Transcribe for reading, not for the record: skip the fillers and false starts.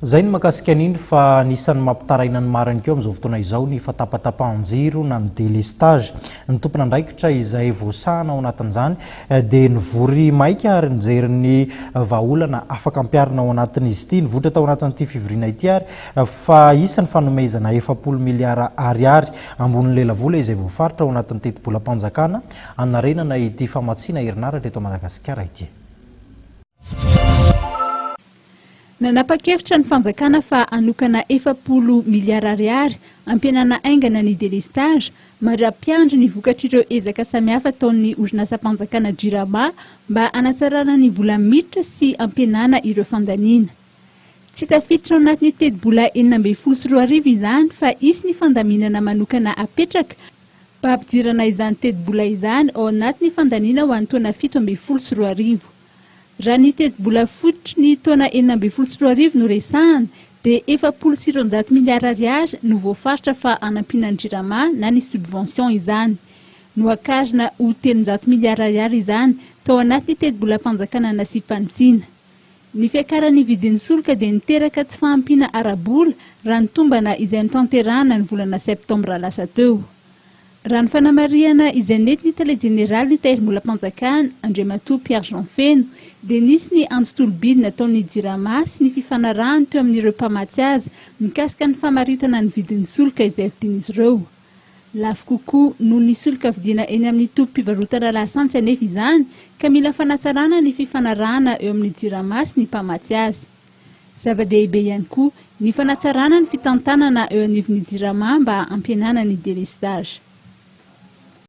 Zay ny makasika an'iny fa nisan'ny mampitaraina ny mariny keo amin'izao fotoana izao ny fatapatapahan-jiro na ny délestage. Ny tompon'andraikitra izay voasana ao anatin'izany dia nivory maika ary nijery ny vahaolana afaka ampiarina ao anatin'izy ity, nivoatra tao anatin'ity fivoriana ity ary fa isan'ny fanomezana 40 miliara ariary ambony lelavola izay voafaritra ao anatin'ny teti-bolam-panjakana anarenana ity famatsiana herinaratra eto Madagasikara ity. Nanapa-kevitra ny fanjakana fa anokana 40 miliara ariary ampianana aingana ny délestage mandra-piandry ny vokatr'ireo ezaka samihafa ataon'ny orinasa-mpanjakana JIRAMA mba hanatsarana ny vola miditra sy ampianana ireo fandaniana. Tsy tafiditra ao anatin'ny teti-bola 724,000 izany fa isy ny fandaminana manokana apetraka mba hampijirana izany teti-bola izany ao anatin'ny fandaniana ho an'ny taona 724,000. Raha ny teti-bola fototry ny taona 724,000 no resahana dia 400 miliara ariary no voafaritra fa anampiana JIRAMA na ny subvention izany. No akarina ho 300 miliara ariary izany tao anaty teti-bolam-panjakana Nasipantsina. Ny fiakaran'ny vidin'ny solika dia niteraka tsy fahampiana arabola raha ny tombana izay notanterahana ny volana septambra lasa teo. Raha ny fanamariana izay nety ny tale jeneraly ny tahirim-bolam-panjakana Andriamatoa Pierre Jean Feno dia nisy ny antso-tolobidina nataon'ny JIRAMA sy ny fifanarahany teo amin'ireo mpamatsy azy mikasika ny famaritana ny vidin'ny solika izay vidin'izy ireo. Lafo kokoa noho ny solika vidiana eny amin'ny tompom-pivarotana lasantsy anefa izany ka mila fanatsarana ny fifanarahana eo amin'ny JIRAMA sy ny mpamatsy azy. Zava-dehibe ihany koa ny fanatsarana ny fitantanana eo anivon'ny JIRAMA mba ampianana ny délestage.